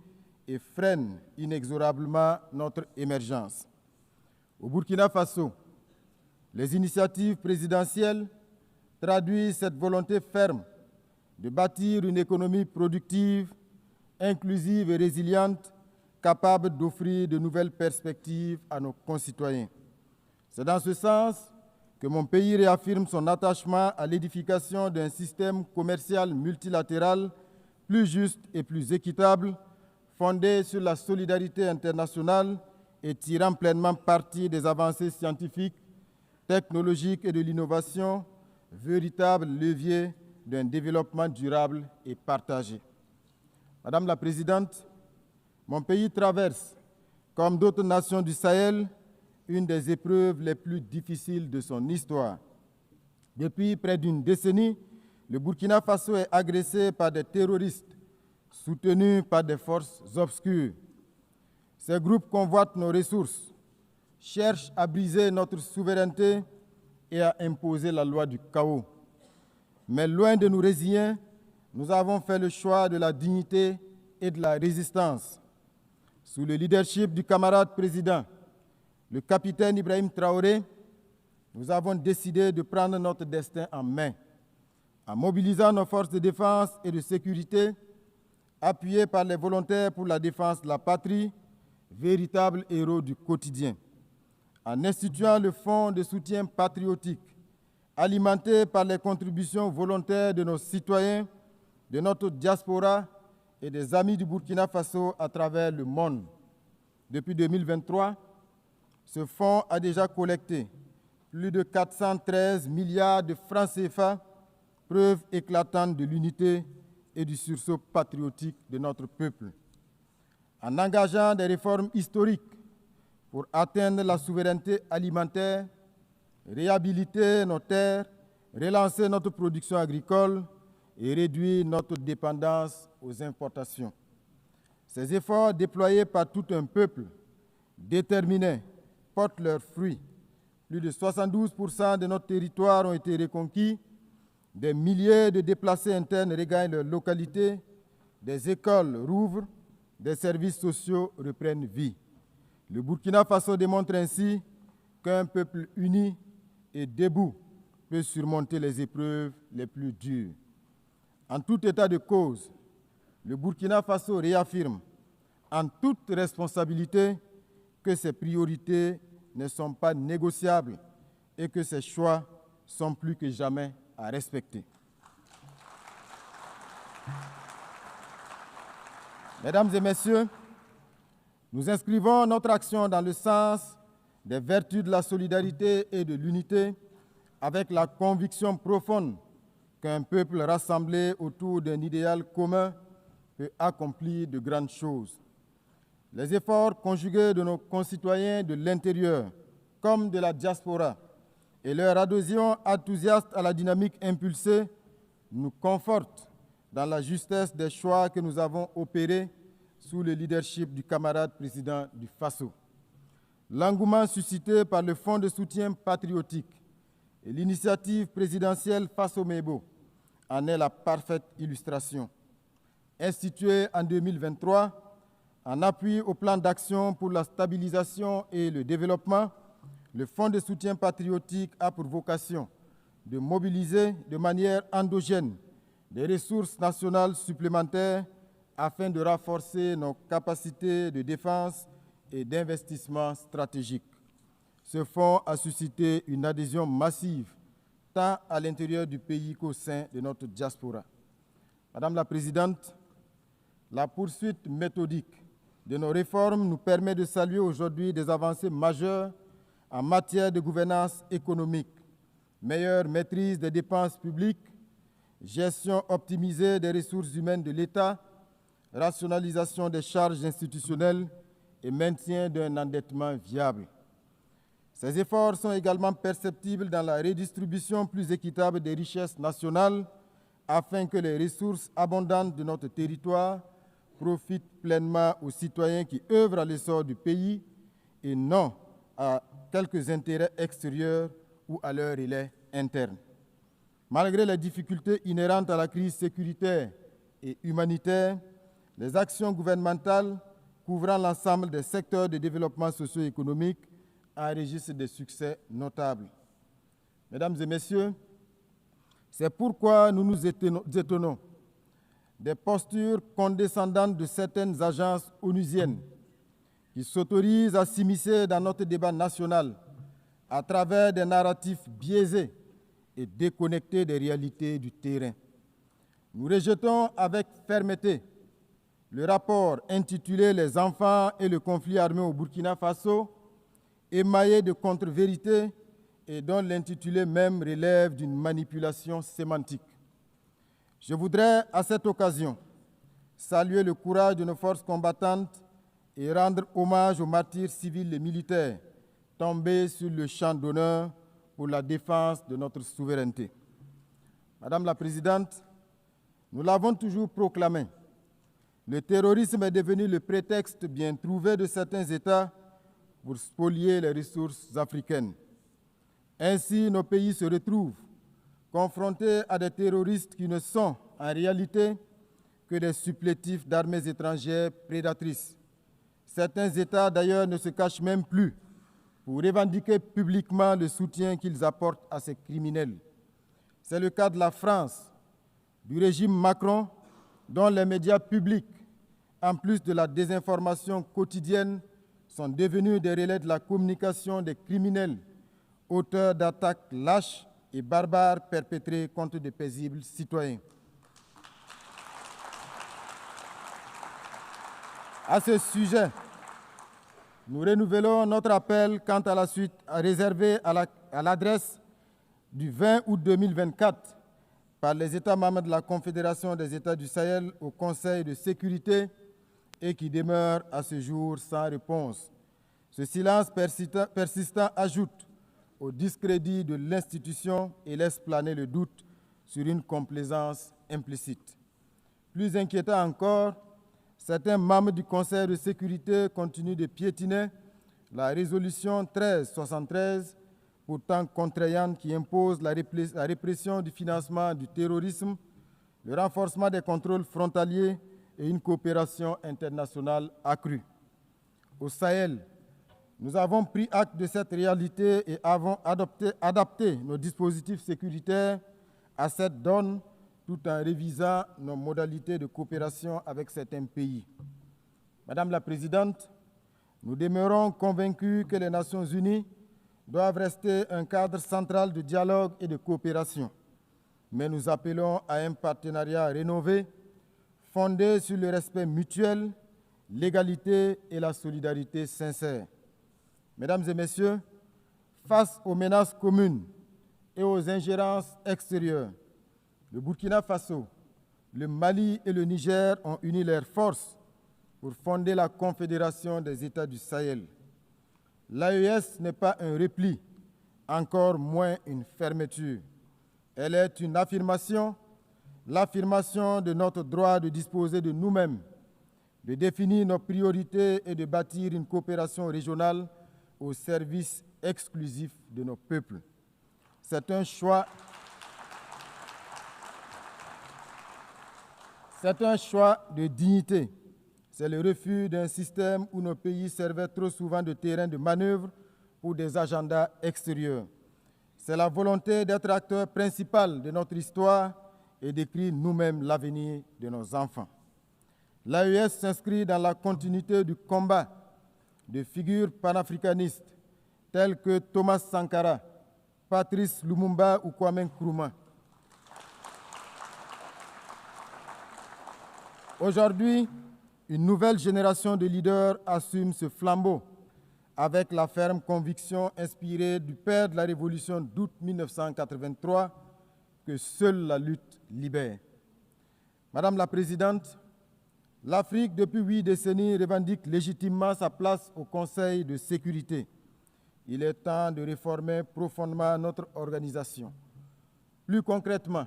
et freine inexorablement notre émergence. Au Burkina Faso, les initiatives présidentielles traduisent cette volonté ferme de bâtir une économie productive, inclusive et résiliente, capable d'offrir de nouvelles perspectives à nos concitoyens. C'est dans ce sens que mon pays réaffirme son attachement à l'édification d'un système commercial multilatéral plus juste et plus équitable, fondé sur la solidarité internationale et tirant pleinement parti des avancées scientifiques, technologiques et de l'innovation, véritable levier d'un développement durable et partagé. Madame la Présidente, Mon pays traverse, comme d'autres nations du Sahel, une des épreuves les plus difficiles de son histoire. Depuis près d'une décennie, le Burkina Faso est agressé par des terroristes soutenus par des forces obscures. Ces groupes convoitent nos ressources, cherchent à briser notre souveraineté et à imposer la loi du chaos. Mais loin de nous résigner, nous avons fait le choix de la dignité et de la résistance. Sous le leadership du camarade président, le capitaine Ibrahim Traoré, nous avons décidé de prendre notre destin en main, en mobilisant nos forces de défense et de sécurité, appuyés par les volontaires pour la défense de la patrie, véritables héros du quotidien, en instituant le Fonds de soutien patriotique, alimenté par les contributions volontaires de nos citoyens, de notre diaspora et des amis du Burkina Faso à travers le monde. Depuis 2023, ce fonds a déjà collecté plus de 413 milliards de francs CFA, preuve éclatante de l'unité et du sursaut patriotique de notre peuple. En engageant des réformes historiques pour atteindre la souveraineté alimentaire, réhabiliter nos terres, relancer notre production agricole et réduire notre dépendance aux importations. Ces efforts déployés par tout un peuple déterminé portent leurs fruits. Plus de 72% de notre territoire ont été reconquis, des milliers de déplacés internes regagnent leur localité, des écoles rouvrent, des services sociaux reprennent vie. Le Burkina Faso démontre ainsi qu'un peuple uni et debout peut surmonter les épreuves les plus dures. En tout état de cause, le Burkina Faso réaffirme en toute responsabilité que ses priorités ne sont pas négociables et que ses choix sont plus que jamais à respecter. Mesdames et messieurs, nous inscrivons notre action dans le sens des vertus de la solidarité et de l'unité avec la conviction profonde qu'un peuple rassemblé autour d'un idéal commun peut accomplir de grandes choses. Les efforts conjugués de nos concitoyens de l'intérieur comme de la diaspora et leur adhésion enthousiaste à la dynamique impulsée nous confortent dans la justesse des choix que nous avons opérés sous le leadership du camarade président du Faso. L'engouement suscité par le Fonds de soutien patriotique et l'initiative présidentielle Faso-Mebo en est la parfaite illustration. Institué en 2023, en appui au plan d'action pour la stabilisation et le développement, le Fonds de soutien patriotique a pour vocation de mobiliser de manière endogène des ressources nationales supplémentaires afin de renforcer nos capacités de défense et d'investissement stratégique. Ce fonds a suscité une adhésion massive tant à l'intérieur du pays qu'au sein de notre diaspora. Madame la Présidente, la poursuite méthodique de nos réformes nous permet de saluer aujourd'hui des avancées majeures en matière de gouvernance économique, meilleure maîtrise des dépenses publiques, gestion optimisée des ressources humaines de l'État, rationalisation des charges institutionnelles et maintien d'un endettement viable. Ces efforts sont également perceptibles dans la redistribution plus équitable des richesses nationales afin que les ressources abondantes de notre territoire profitent pleinement aux citoyens qui œuvrent à l'essor du pays et non à quelques intérêts extérieurs ou à leur relais interne. Malgré les difficultés inhérentes à la crise sécuritaire et humanitaire, les actions gouvernementales couvrant l'ensemble des secteurs de développement socio-économique enregistrent des succès notables. Mesdames et messieurs, c'est pourquoi nous nous étonnons des postures condescendantes de certaines agences onusiennes qui s'autorisent à s'immiscer dans notre débat national à travers des narratifs biaisés et déconnectés des réalités du terrain. Nous rejetons avec fermeté le rapport intitulé « Les enfants et le conflit armé au Burkina Faso », émaillé de contre-vérités et dont l'intitulé même relève d'une manipulation sémantique. Je voudrais à cette occasion saluer le courage de nos forces combattantes et rendre hommage aux martyrs civils et militaires tombés sur le champ d'honneur pour la défense de notre souveraineté. Madame la Présidente, nous l'avons toujours proclamé, le terrorisme est devenu le prétexte bien trouvé de certains États pour spolier les ressources africaines. Ainsi, nos pays se retrouvent confrontés à des terroristes qui ne sont en réalité que des supplétifs d'armées étrangères prédatrices. Certains États, d'ailleurs, ne se cachent même plus pour revendiquer publiquement le soutien qu'ils apportent à ces criminels. C'est le cas de la France, du régime Macron, dont les médias publics, en plus de la désinformation quotidienne, sont devenus des relais de la communication des criminels, auteurs d'attaques lâches et barbares perpétrées contre de paisibles citoyens. À ce sujet, nous renouvelons notre appel quant à la suite réservée à l'adresse du 20 août 2024 par les États membres de la Confédération des États du Sahel au Conseil de sécurité et qui demeure à ce jour sans réponse. Ce silence persistant ajoute au discrédit de l'institution et laisse planer le doute sur une complaisance implicite. Plus inquiétant encore, certains membres du Conseil de sécurité continuent de piétiner la résolution 1373, pourtant contraignante, qui impose la répression du financement du terrorisme, le renforcement des contrôles frontaliers et une coopération internationale accrue. Au Sahel, nous avons pris acte de cette réalité et avons adapté nos dispositifs sécuritaires à cette donne tout en révisant nos modalités de coopération avec certains pays. Madame la Présidente, nous demeurons convaincus que les Nations unies doivent rester un cadre central de dialogue et de coopération, mais nous appelons à un partenariat rénové, fondé sur le respect mutuel, l'égalité et la solidarité sincère. Mesdames et Messieurs, face aux menaces communes et aux ingérences extérieures, le Burkina Faso, le Mali et le Niger ont uni leurs forces pour fonder la Confédération des États du Sahel. L'AES n'est pas un repli, encore moins une fermeture. Elle est une affirmation, l'affirmation de notre droit de disposer de nous-mêmes, de définir nos priorités et de bâtir une coopération régionale au service exclusif de nos peuples. C'est un choix de dignité. C'est le refus d'un système où nos pays servaient trop souvent de terrain de manœuvre pour des agendas extérieurs. C'est la volonté d'être acteur principal de notre histoire et d'écrire nous-mêmes l'avenir de nos enfants. L'AES s'inscrit dans la continuité du combat de figures panafricanistes telles que Thomas Sankara, Patrice Lumumba ou Kwame Nkrumah. Aujourd'hui, une nouvelle génération de leaders assume ce flambeau avec la ferme conviction inspirée du père de la Révolution d'août 1983 que seule la lutte libère. Madame la Présidente, l'Afrique, depuis 8 décennies, revendique légitimement sa place au Conseil de sécurité. Il est temps de réformer profondément notre organisation. Plus concrètement,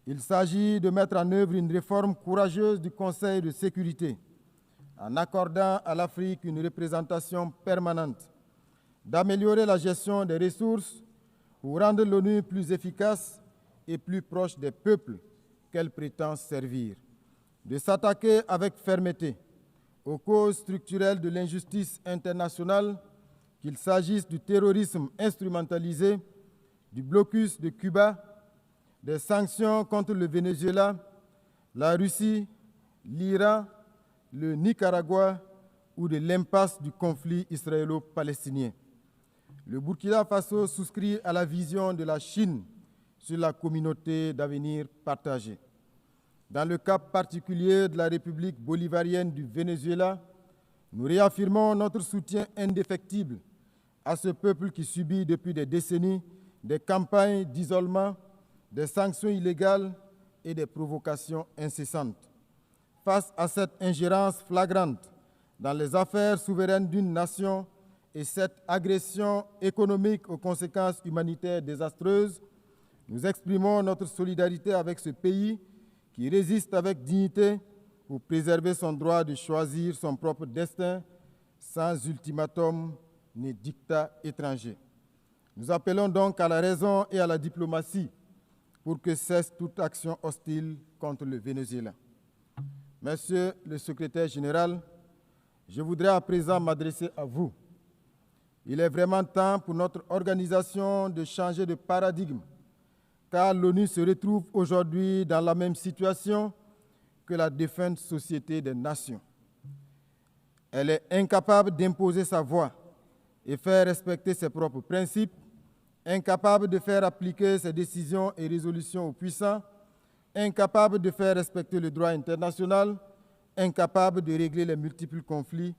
il s'agit de mettre en œuvre une réforme courageuse du Conseil de sécurité, en accordant à l'Afrique une représentation permanente, d'améliorer la gestion des ressources pour rendre l'ONU plus efficace et plus proche des peuples qu'elle prétend servir, de s'attaquer avec fermeté aux causes structurelles de l'injustice internationale, qu'il s'agisse du terrorisme instrumentalisé, du blocus de Cuba, des sanctions contre le Venezuela, la Russie, l'Iran, le Nicaragua ou de l'impasse du conflit israélo-palestinien. Le Burkina Faso souscrit à la vision de la Chine sur la communauté d'avenir partagée. Dans le cas particulier de la République bolivarienne du Venezuela, nous réaffirmons notre soutien indéfectible à ce peuple qui subit depuis des décennies des campagnes d'isolement, des sanctions illégales et des provocations incessantes. Face à cette ingérence flagrante, dans les affaires souveraines d'une nation et cette agression économique aux conséquences humanitaires désastreuses, nous exprimons notre solidarité avec ce pays qui résiste avec dignité pour préserver son droit de choisir son propre destin sans ultimatum ni dictat étranger. Nous appelons donc à la raison et à la diplomatie pour que cesse toute action hostile contre le Venezuela. Monsieur le secrétaire général, je voudrais à présent m'adresser à vous. Il est vraiment temps pour notre organisation de changer de paradigme, car l'ONU se retrouve aujourd'hui dans la même situation que la défunte Société des Nations. Elle est incapable d'imposer sa voix et faire respecter ses propres principes, incapable de faire appliquer ses décisions et résolutions aux puissants, incapable de faire respecter le droit international, incapable de régler les multiples conflits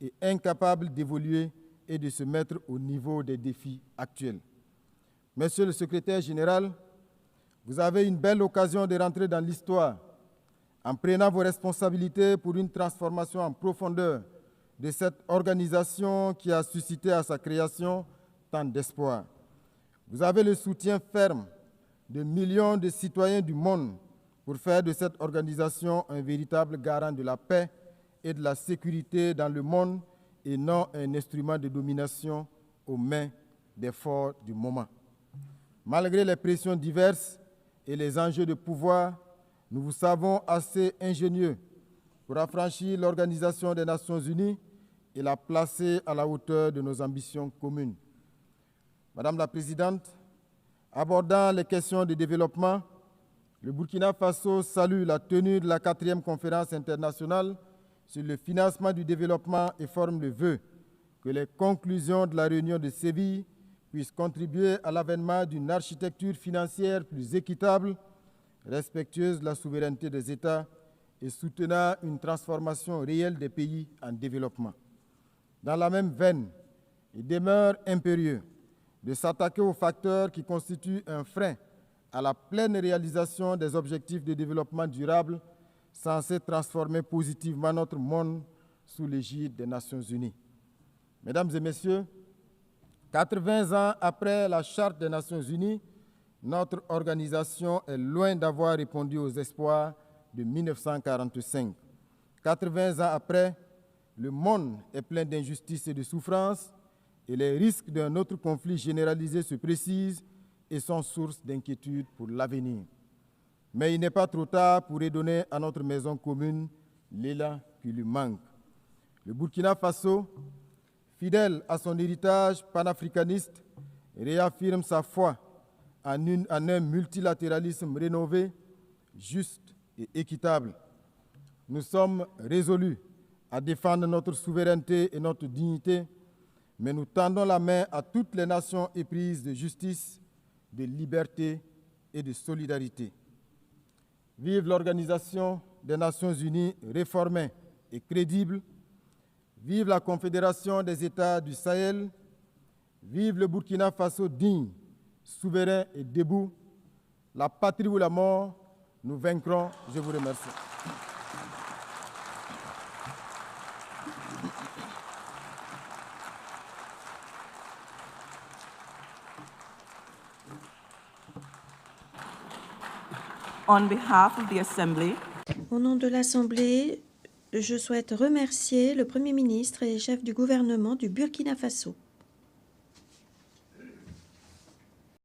et incapable d'évoluer et de se mettre au niveau des défis actuels. Monsieur le secrétaire général, vous avez une belle occasion de rentrer dans l'histoire en prenant vos responsabilités pour une transformation en profondeur de cette organisation qui a suscité à sa création tant d'espoir. Vous avez le soutien ferme de millions de citoyens du monde pour faire de cette organisation un véritable garant de la paix et de la sécurité dans le monde et non un instrument de domination aux mains des forts du moment. Malgré les pressions diverses et les enjeux de pouvoir, nous vous savons assez ingénieux pour affranchir l'Organisation des Nations Unies et la placer à la hauteur de nos ambitions communes. Madame la Présidente, abordant les questions de développement, le Burkina Faso salue la tenue de la 4e conférence internationale sur le financement du développement et forme le vœu que les conclusions de la réunion de Séville puissent contribuer à l'avènement d'une architecture financière plus équitable, respectueuse de la souveraineté des États et soutenant une transformation réelle des pays en développement. Dans la même veine, il demeure impérieux de s'attaquer aux facteurs qui constituent un frein à la pleine réalisation des objectifs de développement durable censés transformer positivement notre monde sous l'égide des Nations Unies. Mesdames et messieurs, 80 ans après la Charte des Nations Unies, notre organisation est loin d'avoir répondu aux espoirs de 1945. 80 ans après, le monde est plein d'injustices et de souffrances et les risques d'un autre conflit généralisé se précisent et sont source d'inquiétude pour l'avenir. Mais il n'est pas trop tard pour redonner à notre maison commune l'élan qui lui manque. Le Burkina Faso, fidèle à son héritage panafricaniste, réaffirme sa foi en un multilatéralisme rénové, juste et équitable. Nous sommes résolus à défendre notre souveraineté et notre dignité, mais nous tendons la main à toutes les nations éprises de justice, de liberté et de solidarité. Vive l'Organisation des Nations Unies réformée et crédible. Vive la Confédération des États du Sahel. Vive le Burkina Faso digne, souverain et debout. La patrie ou la mort, nous vaincrons. Je vous remercie. On behalf of the Assembly, Au nom de l'Assemblée, je souhaite remercier le Premier ministre et chef du gouvernement du Burkina Faso.